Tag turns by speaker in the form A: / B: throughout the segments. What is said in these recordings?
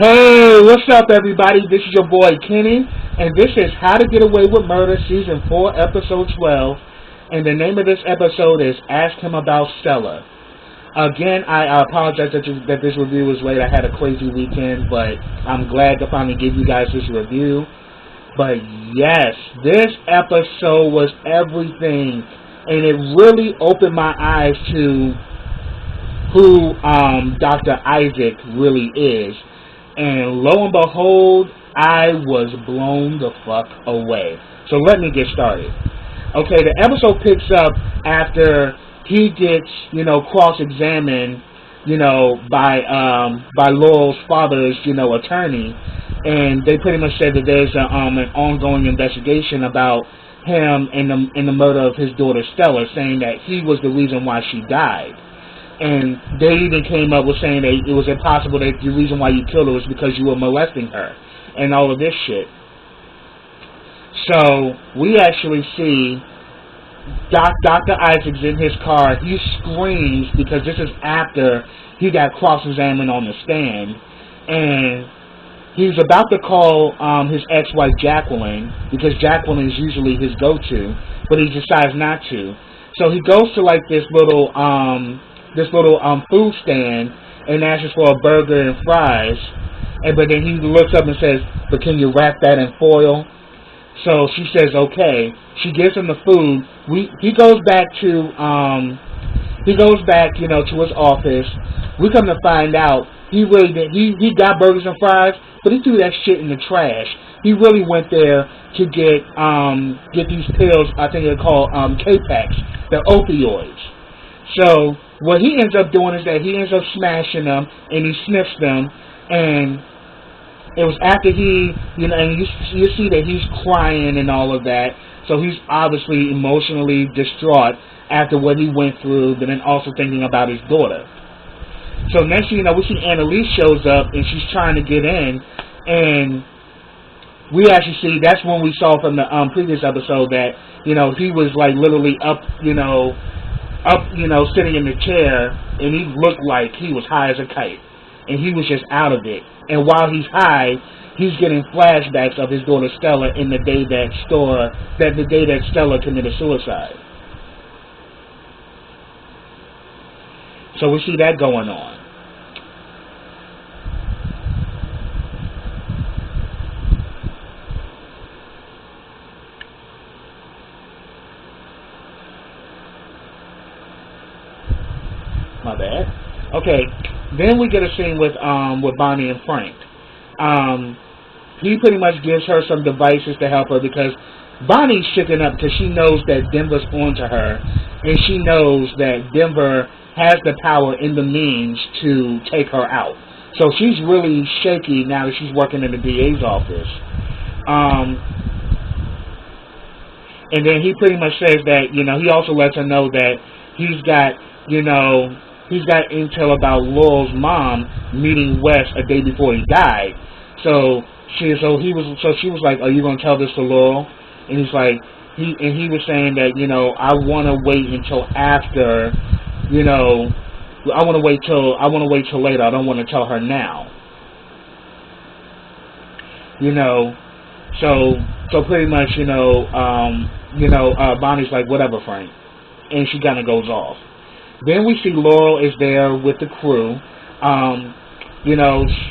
A: Hey, what's up, everybody? This is your boy Kenny, and this is How to Get Away with Murder, Season 4, Episode 12. And the name of this episode is Ask Him About Stella. Again, I apologize that this review was late. I had a crazy weekend, but I'm glad to finally give you guys this review. But yes, this episode was everything, and it really opened my eyes to who Dr. Isaac really is. And lo and behold, I was blown the fuck away. So let me get started. Okay, the episode picks up after he gets, cross-examined, by Laurel's father's, attorney, and they pretty much said that there's an ongoing investigation about him and the murder of his daughter Stella, saying that he was the reason why she died. And they even came up with saying that it was impossible that the reason why you killed her was because you were molesting her. And all of this shit. So, we actually see Dr. Isaac's in his car. He screams because this is after he got cross-examined on the stand. And he's about to call his ex-wife Jacqueline, because Jacqueline is usually his go-to, but he decides not to. So he goes to like this little food stand and asks for a burger and fries, but then he looks up and says, "But can you wrap that in foil?" So she says, "Okay." She gives him the food. He goes back to to his office. We come to find out he really did. He got burgers and fries, but he threw that shit in the trash. He really went there to get these pills. I think they're called K-Pax, they're opioids. So what he ends up doing is that he ends up smashing them, and he sniffs them, and it was after and you see that he's crying and all of that, so he's obviously emotionally distraught after what he went through, but then also thinking about his daughter. So next thing you know, we see Annalise shows up, and she's trying to get in, and we actually see, that's when we saw from the previous episode that, he was like literally up, sitting in the chair, and he looked like he was high as a kite, and he was just out of it. And while he's high, he's getting flashbacks of his daughter Stella in the day that Stella committed suicide. So we see that going on. My bad. Okay, then we get a scene with Bonnie and Frank. He pretty much gives her some devices to help her, because Bonnie's shaken up because she knows that Denver's onto her, and she knows that Denver has the power and the means to take her out. So she's really shaky now that she's working in the DA's office. And then he pretty much says that, he also lets her know that he's got intel about Laurel's mom meeting Wes a day before he died. So she was like, "Are you gonna tell this to Laurel?" And he's like, he was saying that, I want to wait until after, I want to wait till later. I don't want to tell her now. So pretty much, Bonnie's like, "Whatever, Frank," and she kind of goes off. Then we see Laurel is there with the crew.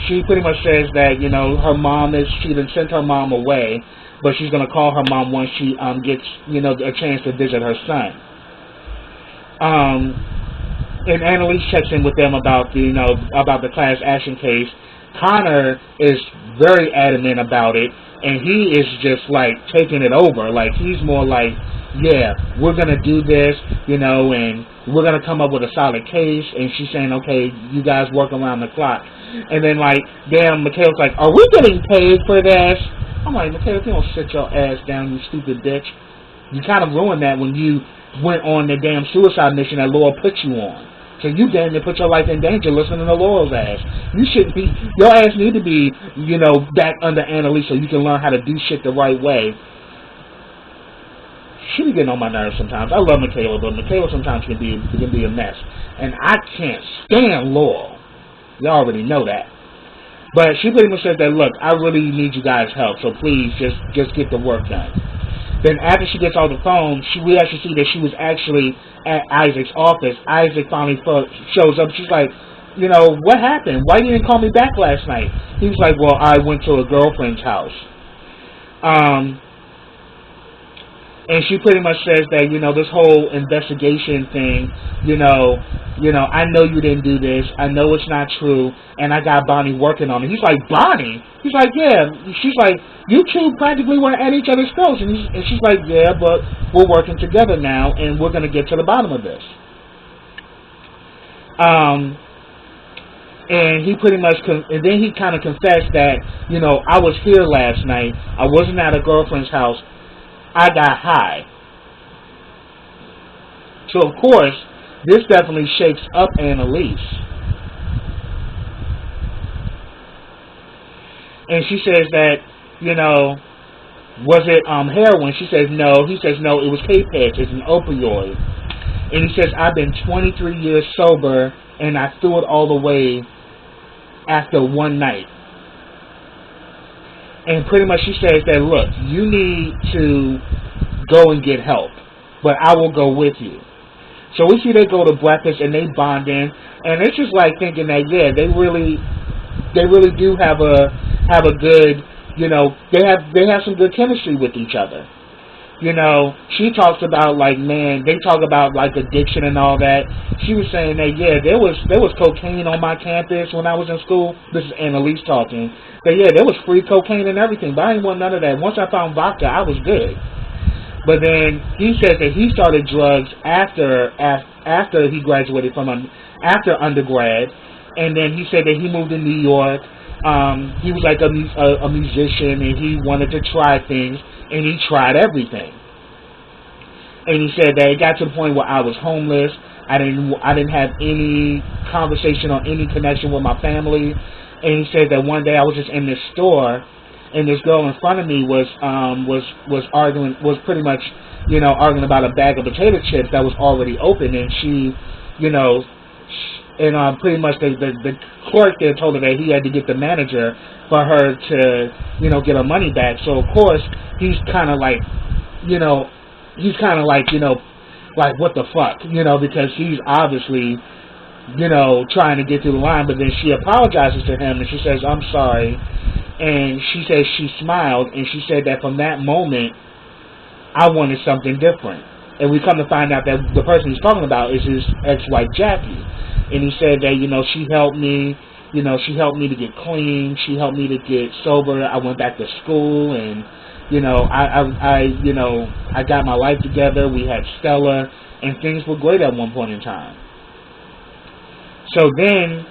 A: She pretty much says that, she done sent her mom away, but she's going to call her mom once she gets, a chance to visit her son. And Annalise checks in with them about the class action case. Connor is very adamant about it, and he is just like taking it over. Like, he's more like, "Yeah, we're going to do this, and we're going to come up with a solid case." And she's saying, "Okay, you guys work around the clock." And then, like, damn, Mikhail's like, "Are we getting paid for this?" I'm like, "Mikhail, if you don't sit your ass down, you stupid bitch. You kind of ruined that when you went on the damn suicide mission that Laurel put you on. So you damn near put your life in danger listening to Laurel's ass. You shouldn't be, your ass need to be, back under Annalise so you can learn how to do shit the right way." She be getting on my nerves sometimes. I love Michaela, but Michaela sometimes can be a mess. And I can't stand Laurel. You already know that. But she pretty much said that, look, I really need you guys' help, so please just get the work done. Then after she gets off the phone, we actually see that she was actually at Isaac's office. Isaac finally shows up. She's like, what happened? Why you didn't call me back last night? He was like, well, I went to a girlfriend's house. And she pretty much says that, this whole investigation thing, I know you didn't do this. I know it's not true. And I got Bonnie working on it. He's like, Bonnie? He's like, yeah. She's like, you two practically were at each other's throats. And she's like, yeah, but we're working together now, and we're going to get to the bottom of this. And he pretty much, and then he kind of confessed that, I was here last night. I wasn't at a girlfriend's house. I got high. So, of course, this definitely shakes up Annalise. And she says that, was it heroin? She says no. He says no, it was K-Peds. It's an opioid. And he says, I've been 23 years sober, and I threw it all away after one night. And pretty much she says that, look, you need to go and get help, but I will go with you. So we see they go to breakfast and they bond in, and it's just like thinking that, yeah, they really do have a good, they have some good chemistry with each other. She talks about, like, man, they talk about, like, addiction and all that. She was saying that, yeah, there was cocaine on my campus when I was in school. This is Annalise talking. But, yeah, there was free cocaine and everything, but I didn't want none of that. Once I found vodka, I was good. But then he says that he started drugs after he graduated after undergrad. And then he said that he moved to New York. He was like a musician, and he wanted to try things, and he tried everything. And he said that it got to the point where I was homeless. I didn't have any conversation or any connection with my family. And he said that one day I was just in this store, and this girl in front of me was pretty much arguing about a bag of potato chips that was already open, and she, and pretty much the clerk there told her that he had to get the manager for her to, get her money back. So, of course, he's kind of like, like, what the fuck, because he's obviously, trying to get through the line. But then she apologizes to him, and she says, I'm sorry. And she says she smiled, and she said that from that moment, I wanted something different. And we come to find out that the person he's talking about is his ex-wife, Jackie. And he said that, she helped me, she helped me to get clean, she helped me to get sober. I went back to school, and, I got my life together. We had Stella, and things were great at one point in time. So then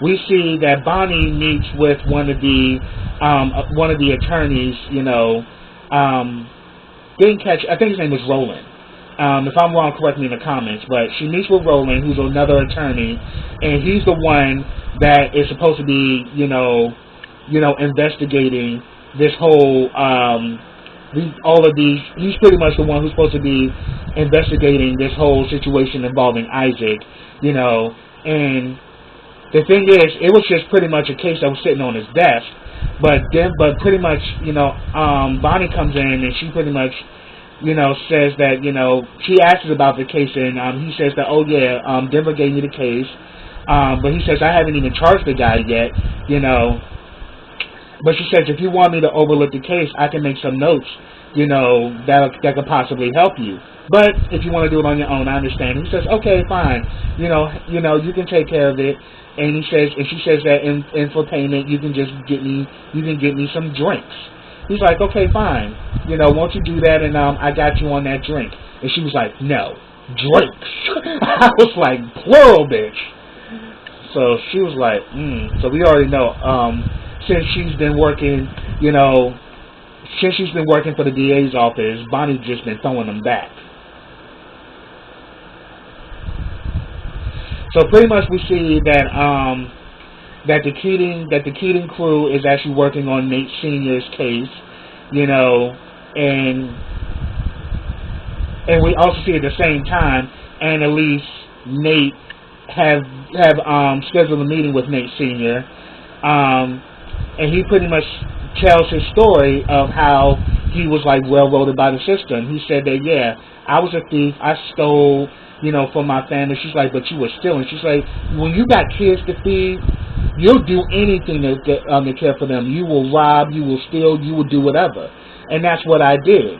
A: we see that Bonnie meets with one of the attorneys, didn't catch, I think his name was Roland. If I'm wrong, correct me in the comments, but she meets with Roland, who's another attorney, and he's the one that is supposed to be, investigating this whole, he's pretty much the one who's supposed to be investigating this whole situation involving Isaac, and the thing is, it was just pretty much a case that was sitting on his desk, but pretty much, Bonnie comes in, and she pretty much, says that, she asks about the case, and he says that, oh yeah, Denver gave me the case, but he says, I haven't even charged the guy yet, but she says, if you want me to overlook the case, I can make some notes, that could possibly help you. But if you want to do it on your own, I understand. He says, okay, fine, you can take care of it. And he says, and she says that in for payment, you can get me some drinks. He's like, okay, fine. Won't you do that? And I got you on that drink. And she was like, no, drinks. I was like, plural, bitch. So she was like, So we already know. Since she's been working, for the DA's office, Bonnie's just been throwing them back. So pretty much we see that that the Keating crew is actually working on Nate Sr.'s case, and we also see at the same time Annalise, Nate have scheduled a meeting with Nate Sr. And he pretty much tells his story of how he was like railroaded by the system. He said that, yeah, I was a thief. I stole, from my family. She's like, but you were stealing. She's like, when you got kids to feed, you'll do anything to care for them. You will rob, you will steal, you will do whatever. And that's what I did.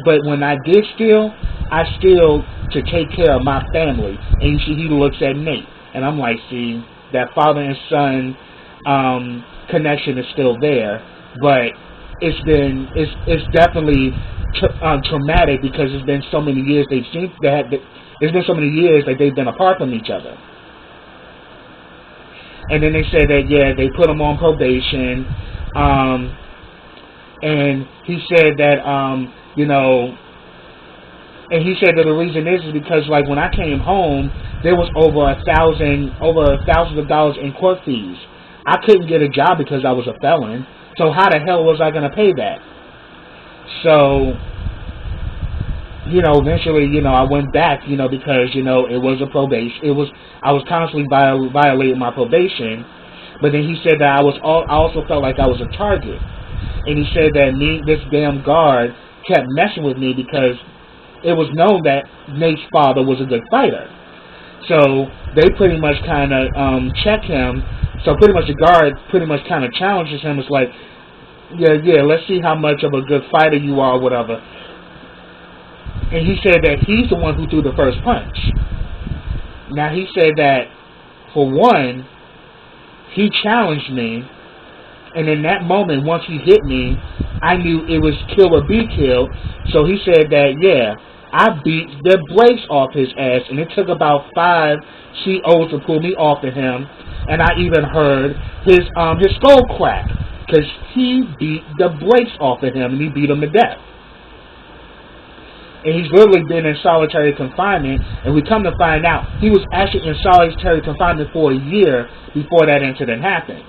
A: But when I did steal, I steal to take care of my family. And you see, he looks at Nate, and I'm like, see, that father and son connection is still there, but it's definitely traumatic because it's been so many years it's been so many years that they've been apart from each other. And then they said that, yeah, they put him on probation, and he said that and he said that the reason is because, like, when I came home, there was over thousands of dollars in court fees. I couldn't get a job because I was a felon. So how the hell was I going to pay that? So, eventually, I went back, because, it was a probation. I was constantly violating my probation. But then he said that I also felt like I was a target. And he said that this damn guard kept messing with me because it was known that Nate's father was a good fighter. So they pretty much kind of check him. So pretty much the guard pretty much kind of challenges him. It's like, yeah, let's see how much of a good fighter you are or whatever. And he said that he's the one who threw the first punch. Now he said that, for one, he challenged me. And in that moment, once he hit me, I knew it was kill or be killed. So he said that, yeah, I beat the brakes off his ass, and it took about 5 COs to pull me off of him. And I even heard his skull crack, because he beat the brakes off of him, and he beat him to death. And he's literally been in solitary confinement, and we come to find out he was actually in solitary confinement for a year before that incident happened.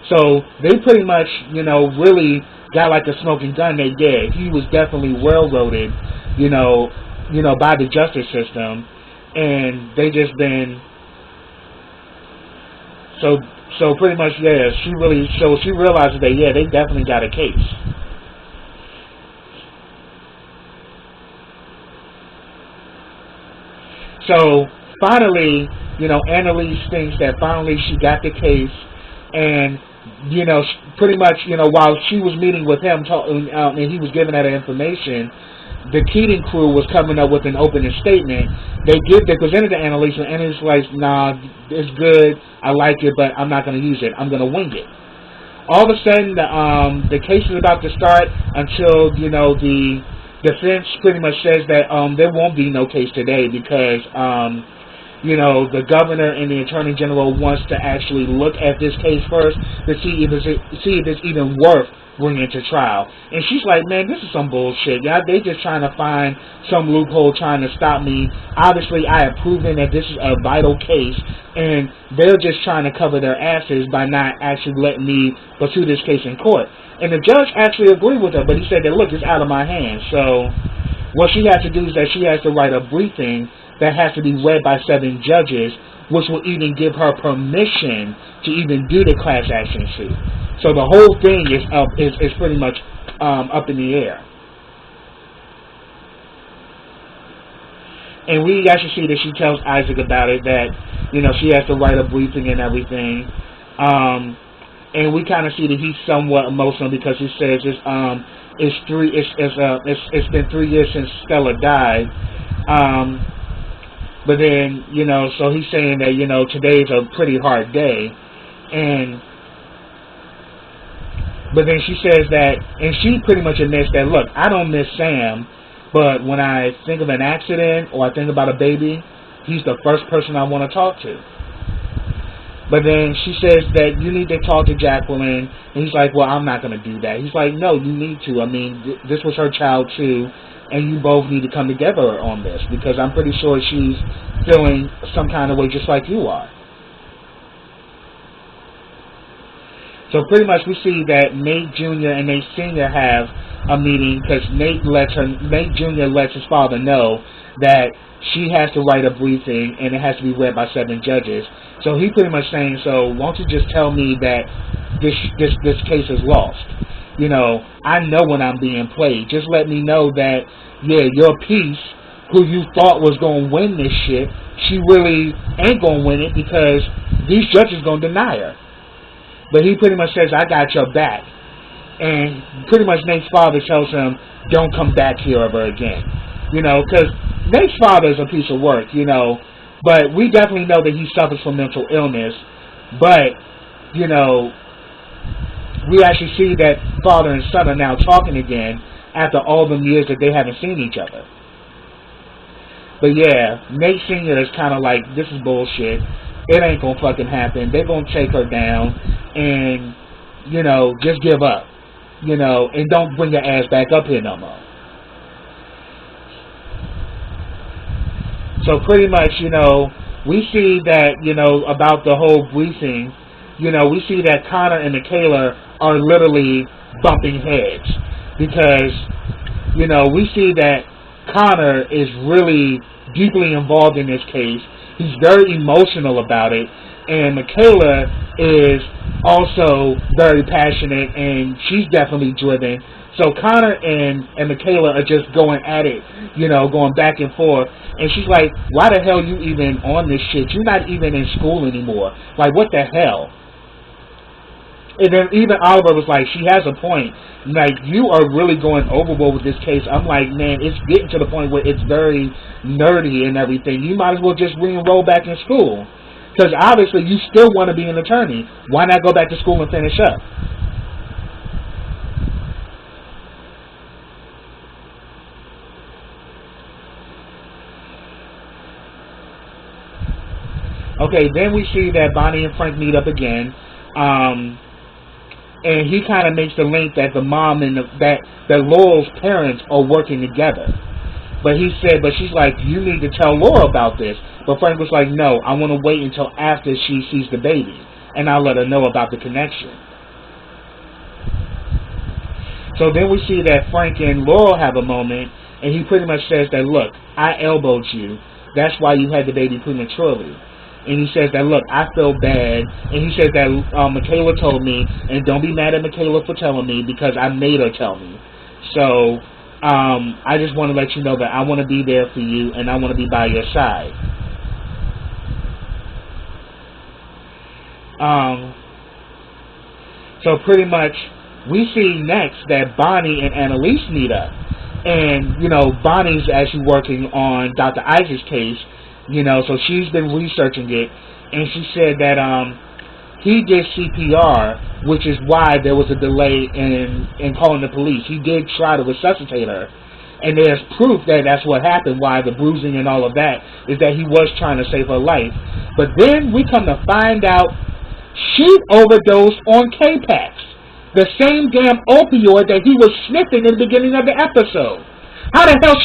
A: So they pretty much, really got like a smoking gun. They did. He was definitely railroaded, by the justice system, and they just been. So pretty much, yeah. She realizes that, yeah, they definitely got a case. So finally, Annalise thinks that finally she got the case, and pretty much, while she was meeting with him, and he was giving her the information, the Keating crew was coming up with an opening statement. They presented to Annalise, and Annalise was like, nah, it's good, I like it, but I'm not going to use it. I'm going to wing it. All of a sudden, the case is about to start until, the defense pretty much says that there won't be no case today because, the governor and the attorney general wants to actually look at this case first to see if it's even worth bringing to trial. And she's like, man, this is some bullshit. Yeah, they just trying to find some loophole trying to stop me. Obviously, I have proven that this is a vital case, and they're just trying to cover their asses by not actually letting me pursue this case in court. And the judge actually agreed with her, but he said that, look, it's out of my hands. So what she has to do is that she has to write a briefing that has to be read by 7 judges, which will even give her permission to even do the class action suit. So the whole thing is pretty much up in the air. And we actually see that she tells Isaac about it, that she has to write a briefing and everything. And we kind of see that he's somewhat emotional because he says it's been 3 years since Stella died. But then, so he's saying that, today's a pretty hard day. But then she says that, and she pretty much admits that, look, I don't miss Sam, but when I think of an accident or I think about a baby, he's the first person I want to talk to. But then she says that you need to talk to Jacqueline, and he's like, well, I'm not going to do that. He's like, no, you need to. I mean, this was her child too, and you both need to come together on this, because I'm pretty sure she's feeling some kind of way just like you are. So pretty much we see that Nate Jr. and Nate Sr. have a meeting because Nate Jr. lets his father know that she has to write a briefing and it has to be read by 7 judges. So he pretty much saying, so won't you just tell me that this case is lost? You know, I know when I'm being played. Just let me know that, yeah, your piece, who you thought was going to win this shit, she really ain't going to win it because these judges going to deny her. But he pretty much says, I got your back. And pretty much Nate's father tells him, don't come back here ever again. You know, because Nate's father is a piece of work, you know. But we definitely know that he suffers from mental illness. But, you know, we actually see that father and son are now talking again after all them years that they haven't seen each other. But yeah, Nate Sr. is kind of like, this is bullshit. It ain't gonna fucking happen. They're gonna take her down and, you know, just give up. You know, and don't bring your ass back up here no more. So pretty much, you know, we see that, you know, about the whole briefing, you know, we see that Connor and Michaela are literally bumping heads. Because, you know, we see that Connor is really deeply involved in this case. He's very emotional about it. And Michaela is also very passionate, and she's definitely driven. So Connor and Michaela are just going at it, you know, going back and forth. And she's like, why the hell you even on this shit? You're not even in school anymore. Like, what the hell? And then even Oliver was like, she has a point. Like, you are really going overboard with this case. I'm like, man, it's getting to the point where it's very nerdy and everything. You might as well just re-enroll back in school. Because obviously you still want to be an attorney. Why not go back to school and finish up? Okay, then we see that Bonnie and Frank meet up again. And he kind of makes the link that the mom and that Laurel's parents are working together. But she's like, you need to tell Laura about this. But Frank was like, no, I want to wait until after she sees the baby, and I'll let her know about the connection. So then we see that Frank and Laurel have a moment, and he pretty much says that, look, I elbowed you. That's why you had the baby prematurely. And he says that, look, I feel bad. And he says that Michaela told me, and don't be mad at Michaela for telling me because I made her tell me. So I just want to let you know that I want to be there for you and I want to be by your side. So pretty much we see next that Bonnie and Annalise meet up. And, you know, Bonnie's actually working on Dr. Isaac's case, you know, so she's been researching it. And she said that he did CPR, which is why there was a delay in calling the police. He did try to resuscitate her. And there's proof that that's what happened, why the bruising and all of that, is that he was trying to save her life. But then we come to find out she overdosed on K-Pax, the same damn opioid that he was sniffing in the beginning of the episode. How the hell did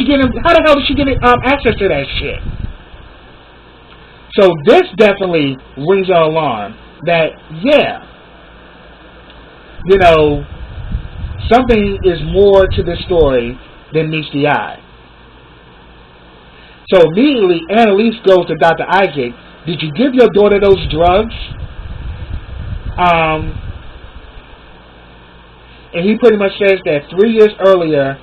A: she get access to that shit? So this definitely rings an alarm that, yeah, you know, something is more to this story than meets the eye. So immediately, Annalise goes to Dr. Isaac. Did you give your daughter those drugs? And he pretty much says that 3 years earlier,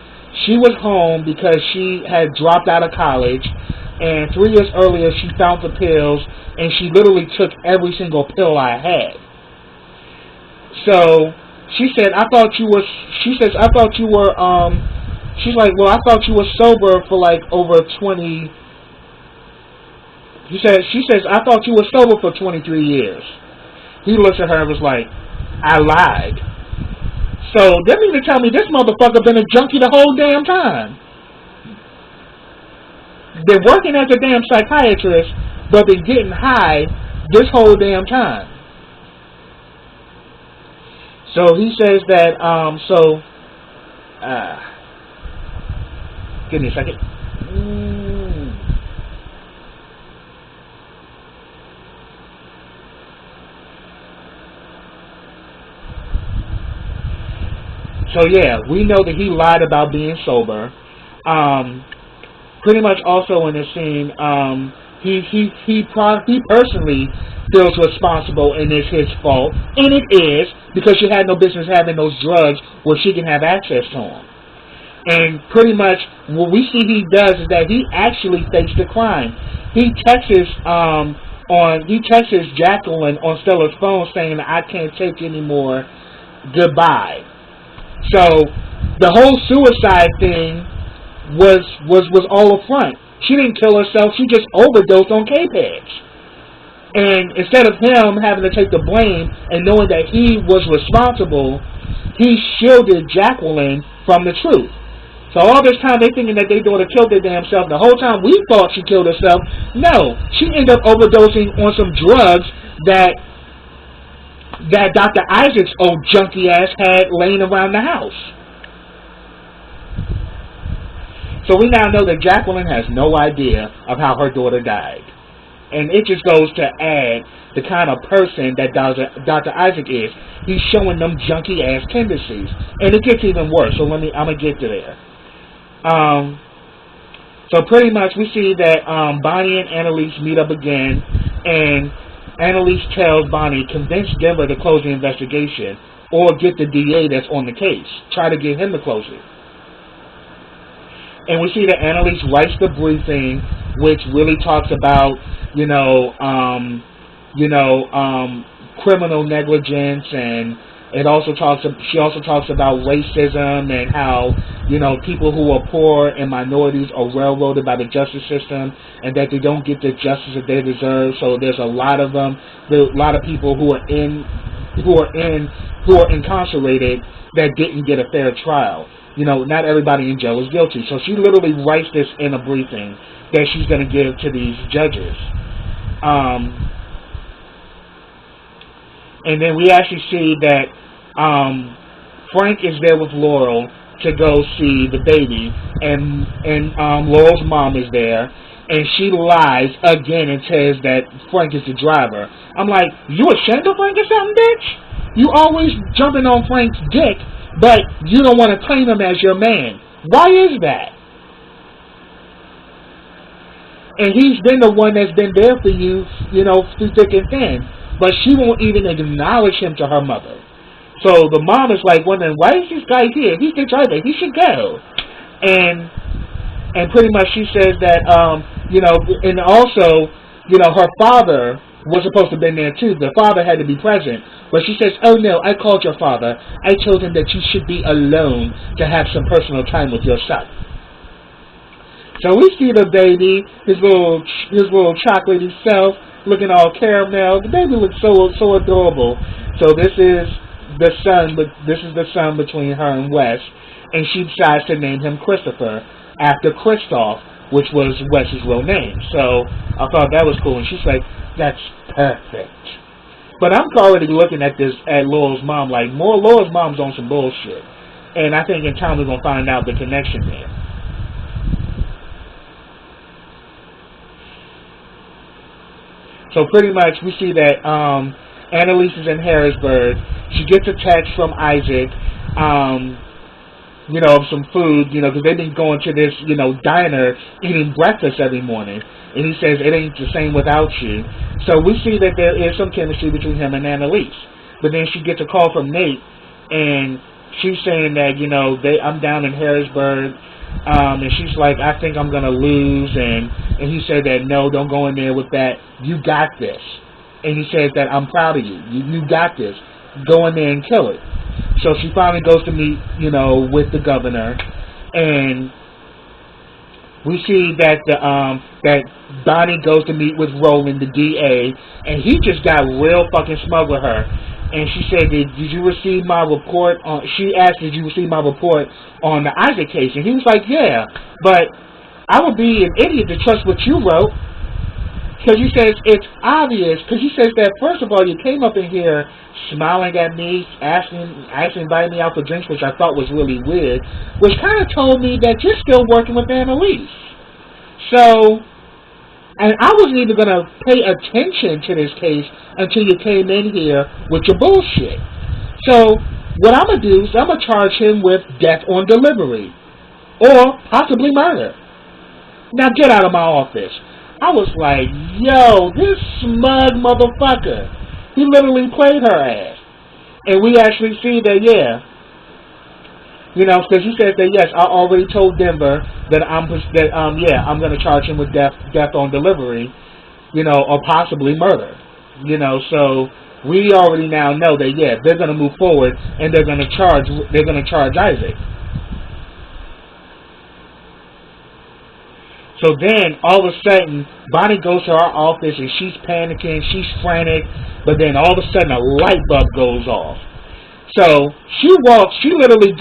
A: she was home because she had dropped out of college. And 3 years earlier, she found the pills, and she literally took every single pill I had. So she said, she's like, well, I thought you were sober for like over 20. She says, I thought you were sober for 23 years. He looks at her and was like, I lied. So that means to tell me this motherfucker been a junkie the whole damn time. Been working as a damn psychiatrist, but been getting high this whole damn time. So he says that, give me a second. So yeah, we know that he lied about being sober. Pretty much also in the scene, he personally feels responsible and it's his fault, and it is because she had no business having those drugs where she can have access to them. And pretty much what we see he does is that he actually fakes the crime. He texts Jacqueline on Stella's phone saying, "I can't take anymore. Goodbye." So the whole suicide thing was all a front. She didn't kill herself. She just overdosed on K-Pads. And instead of him having to take the blame and knowing that he was responsible, he shielded Jacqueline from the truth. So all this time they thinking that their daughter killed their damn self. The whole time we thought she killed herself. No, she ended up overdosing on some drugs that Dr. Isaac's old junkie ass had laying around the house. So we now know that Jacqueline has no idea of how her daughter died. And it just goes to add the kind of person that Dr. Isaac is. He's showing them junkie ass tendencies. And it gets even worse. So I'm going to get to there. So pretty much we see that Bonnie and Annalise meet up again. And Annalise tells Bonnie, convince Denver to close the investigation or get the DA that's on the case. Try to get him to close it. And we see that Annalise writes the briefing, which really talks about, criminal negligence, and she also talks about racism and how, people who are poor and minorities are railroaded by the justice system and that they don't get the justice that they deserve. So there's a lot of them, a lot of people who are incarcerated that didn't get a fair trial. Not everybody in jail is guilty. So she literally writes this in a briefing that she's going to give to these judges. And then we actually see that Frank is there with Laurel to go see the baby, and Laurel's mom is there, and she lies again and says that Frank is the driver. I'm like, you ashamed of Frank or something, bitch? You always jumping on Frank's dick, but you don't want to claim him as your man. Why is that? And he's been the one that's been there for you, through thick and thin. But she won't even acknowledge him to her mother. So the mom is like wondering, why is this guy here? He's the driver. He should go. And pretty much she says that, and also, her father was supposed to have been there too. The father had to be present. But she says, oh no, I called your father. I told him that you should be alone to have some personal time with your son. So we see the baby, his little chocolatey self, looking all caramel. The baby looks so adorable. So this is the son between her and Wes, and she decides to name him Christopher after Christoph, which was Wes's real name. So I thought that was cool, and she's like, that's perfect. But I'm already looking at Laurel's mom like, Laurel's mom's on some bullshit, and I think in time we're gonna find out the connection there. So pretty much we see that Annalise is in Harrisburg. She gets a text from Isaac, of some food, because they've been going to this, diner eating breakfast every morning. And he says, it ain't the same without you. So we see that there is some chemistry between him and Annalise. But then she gets a call from Nate, and she's saying that, I'm down in Harrisburg. And she's like, I think I'm going to lose. And he said that, no, don't go in there with that. You got this. And he says that, I'm proud of you. You got this. Go in there and kill it. So she finally goes to meet, with the governor. And we see that that Bonnie goes to meet with Roland, the DA. And he just got real fucking smug with her. And she said, did you receive my report on... She asked, did you receive my report on the Isaac case? And he was like, yeah. But I would be an idiot to trust what you wrote. Because he says, it's obvious. Because he says that, first of all, you came up in here smiling at me, inviting me out for drinks, which I thought was really weird. Which kind of told me that you're still working with Annalise. So... And I wasn't even going to pay attention to this case until you came in here with your bullshit. So, what I'm going to do is I'm going to charge him with death on delivery or possibly murder. Now get out of my office. I was like, yo, this smug motherfucker. He literally played her ass. And we actually see that, yeah. You know, because he said that, yes, I already told Denver that I'm going to charge him with death on delivery, you know, or possibly murder. You know, so we already now know that, yeah, they're going to move forward and they're going to charge Isaac. So then, all of a sudden, Bonnie goes to our office and she's panicking, she's frantic, but then all of a sudden a light bulb goes off. So she literally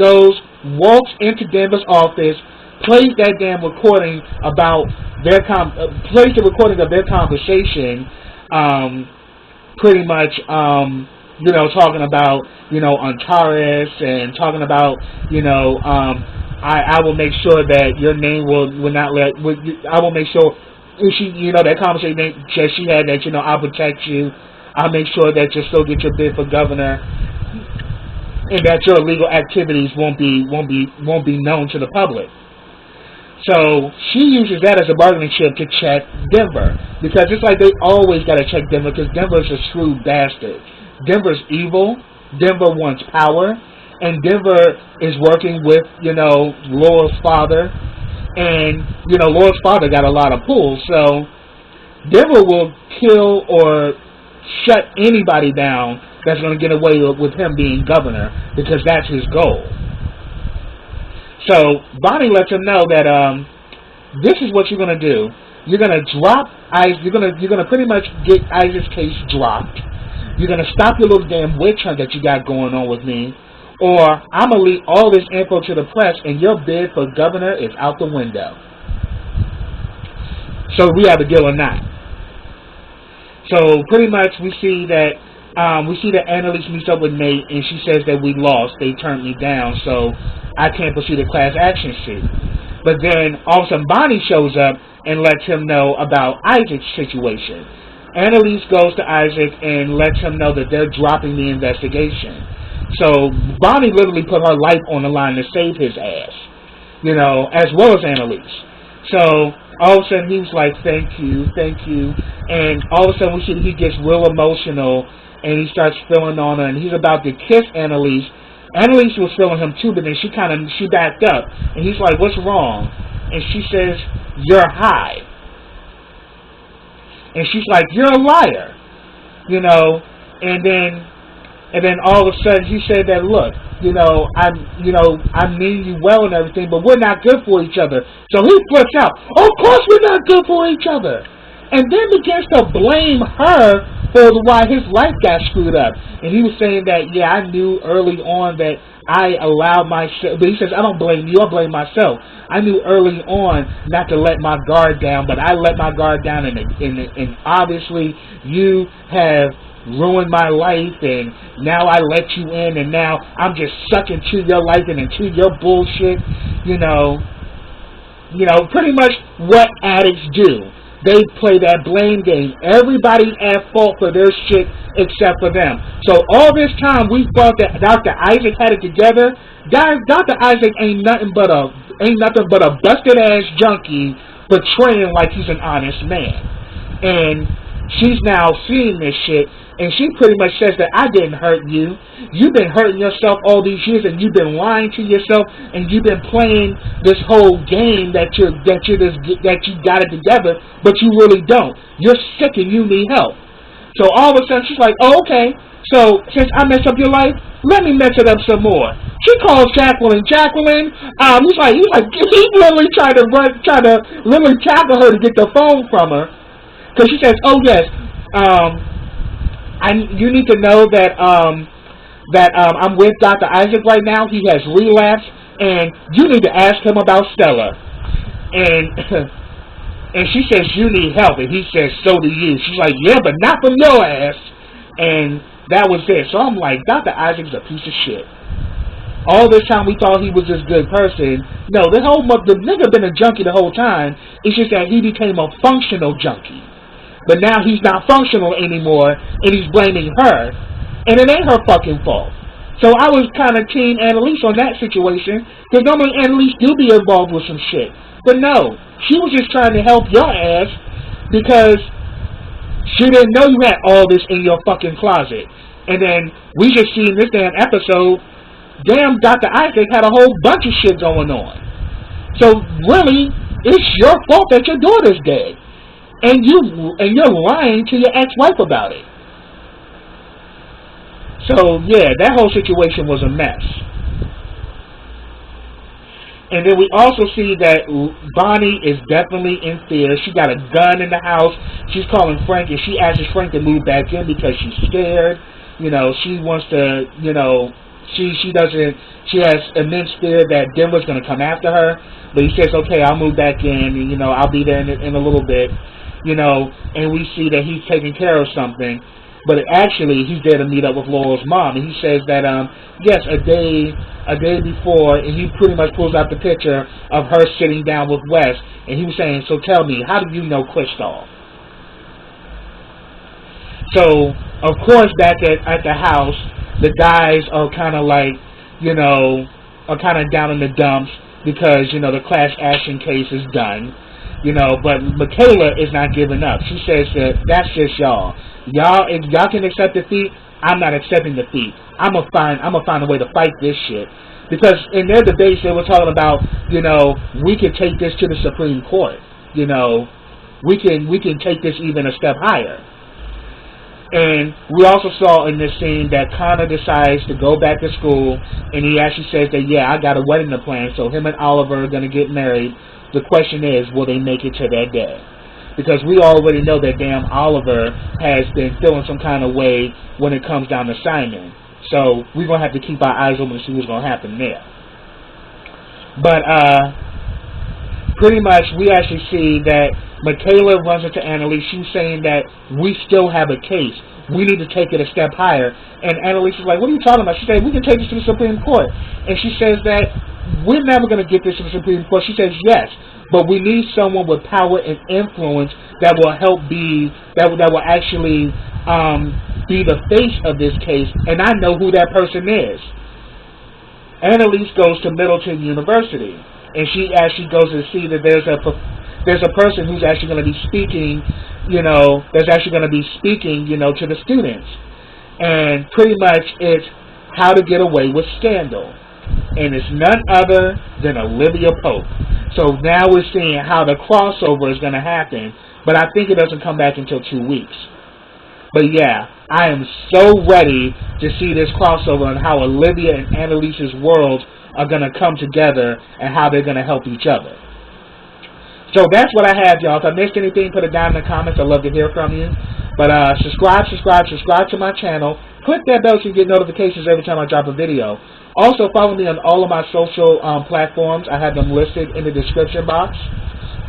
A: walks into Denver's office, plays that damn recording about plays the recording of their conversation, pretty much, you know, talking about, you know, Antares and talking about, you know, I will make sure that your name will not let. I will make sure she, you know, that conversation that she had that, you know, I'll protect you. I'll make sure that you still get your bid for governor, and that your illegal activities won't be known to the public. So she uses that as a bargaining chip to check Denver, because it's like they always got to check Denver because Denver's a shrewd bastard. Denver's evil. Denver wants power. And Denver is working with, you know, Laura's father. And, you know, Laura's father got a lot of pull. So Denver will kill or shut anybody down that's going to get away with him being governor, because that's his goal. So Bonnie lets him know that this is what you're going to do. You're going to drop Isaac. You're going to pretty much get Isaac's case dropped. You're going to stop your little damn witch hunt that you got going on with me. Or I'm going to leak all this info to the press and your bid for governor is out the window. So we have a deal or not. So pretty much we see that Annalise meets up with Nate and she says that we lost. They turned me down, so I can't pursue the class action suit. But then all of a sudden Bonnie shows up and lets him know about Isaac's situation. Annalise goes to Isaac and lets him know that they're dropping the investigation. So Bonnie literally put her life on the line to save his ass, you know, as well as Annalise. So all of a sudden he was like, thank you. And all of a sudden we see he gets real emotional and he starts feeling on her and he's about to kiss Annalise. Annalise was feeling him too, but then she backed up and he's like, what's wrong? And she says, you're high. And she's like, you're a liar, you know, and then all of a sudden he said that, look, I mean you well and everything, but we're not good for each other. So he flips out. Of course we're not good for each other. And then begins to blame her for why his life got screwed up. And he was saying that, yeah, I knew early on that I allowed myself, but he says, I don't blame you, I blame myself. I knew early on not to let my guard down, but I let my guard down, and obviously you have ruined my life, and now I let you in, and now I'm just sucking to your life and into your bullshit, you know, pretty much what addicts do. They play that blame game. Everybody's at fault for their shit except for them. So all this time we thought that Dr. Isaac had it together. Dr. Isaac ain't nothing but a busted ass junkie portraying like he's an honest man. And she's now seeing this shit, and she pretty much says that I didn't hurt you. You've been hurting yourself all these years, and you've been lying to yourself, and you've been playing this whole game that you got it together, but you really don't. You're sick and you need help. So all of a sudden she's like, oh, okay. So since I messed up your life, let me mess it up some more. She calls Jacqueline. He's like he literally tried to literally tackle her to get the phone from her. Because she says, oh, yes, you need to know that I'm with Dr. Isaac right now. He has relapsed, and you need to ask him about Stella. And she says, you need help. And he says, so do you. She's like, yeah, but not from your ass. And that was it. So I'm like, Dr. Isaac's a piece of shit. All this time we thought he was this good person. No, the nigga been a junkie the whole time. It's just that he became a functional junkie. But now he's not functional anymore, and he's blaming her, and it ain't her fucking fault. So I was kind of team Annalise on that situation, because normally Annalise do be involved with some shit. But no, she was just trying to help your ass because she didn't know you had all this in your fucking closet. And then we just seen this damn episode, damn Dr. Isaac had a whole bunch of shit going on. So really, it's your fault that your daughter's dead. And you're lying to your ex-wife about it. So, yeah, that whole situation was a mess. And then we also see that Bonnie is definitely in fear. She got a gun in the house. She's calling Frank, and she asks Frank to move back in because she's scared. You know, she wants to, you know, she has immense fear that Denver's going to come after her. But he says, okay, I'll move back in, and, you know, I'll be there in a little bit. You know, and we see that he's taking care of something. But actually, he's there to meet up with Laurel's mom, and he says that yes, a day before, and he pretty much pulls out the picture of her sitting down with Wes, and he was saying, "So tell me, how do you know Crystal?" So of course, back at the house, the guys are kind of like, you know, are kind of down in the dumps because you know the class action case is done. You know, but Michaela is not giving up. She says that that's just y'all. If y'all can accept defeat, I'm not accepting defeat. I'm gonna find a way to fight this shit. Because in their debates, they were talking about, you know, we can take this to the Supreme Court. You know, we can take this even a step higher. And we also saw in this scene that Connor decides to go back to school, and he actually says that, yeah, I got a wedding to plan, so him and Oliver are going to get married. The question is, will they make it to that day? Because we already know that damn Oliver has been feeling some kind of way when it comes down to Simon. So we're going to have to keep our eyes open to see what's going to happen there. But pretty much we actually see that Michaela runs into Annalise. She's saying that we still have a case. We need to take it a step higher. And Annalise is like, what are you talking about? She said, we can take this to the Supreme Court. And she says that we're never going to get this to the Supreme Court. She says, yes, but we need someone with power and influence that will help that will actually be the face of this case. And I know who that person is. Annalise goes to Middleton University. And she actually goes to see that there's a person who's actually going to be speaking, you know, to the students. And pretty much it's how to get away with scandal. And it's none other than Olivia Pope. So now we're seeing how the crossover is going to happen. But I think it doesn't come back until 2 weeks. But yeah, I am so ready to see this crossover and how Olivia and Annalise's worlds are going to come together and how they're going to help each other. So that's what I have, y'all. If I missed anything, put it down in the comments. I'd love to hear from you. But subscribe to my channel. Click that bell so you get notifications every time I drop a video. Also, follow me on all of my social platforms. I have them listed in the description box.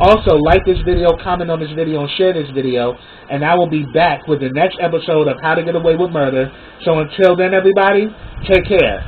A: Also, like this video, comment on this video, and share this video. And I will be back with the next episode of How to Get Away with Murder. So until then, everybody, take care.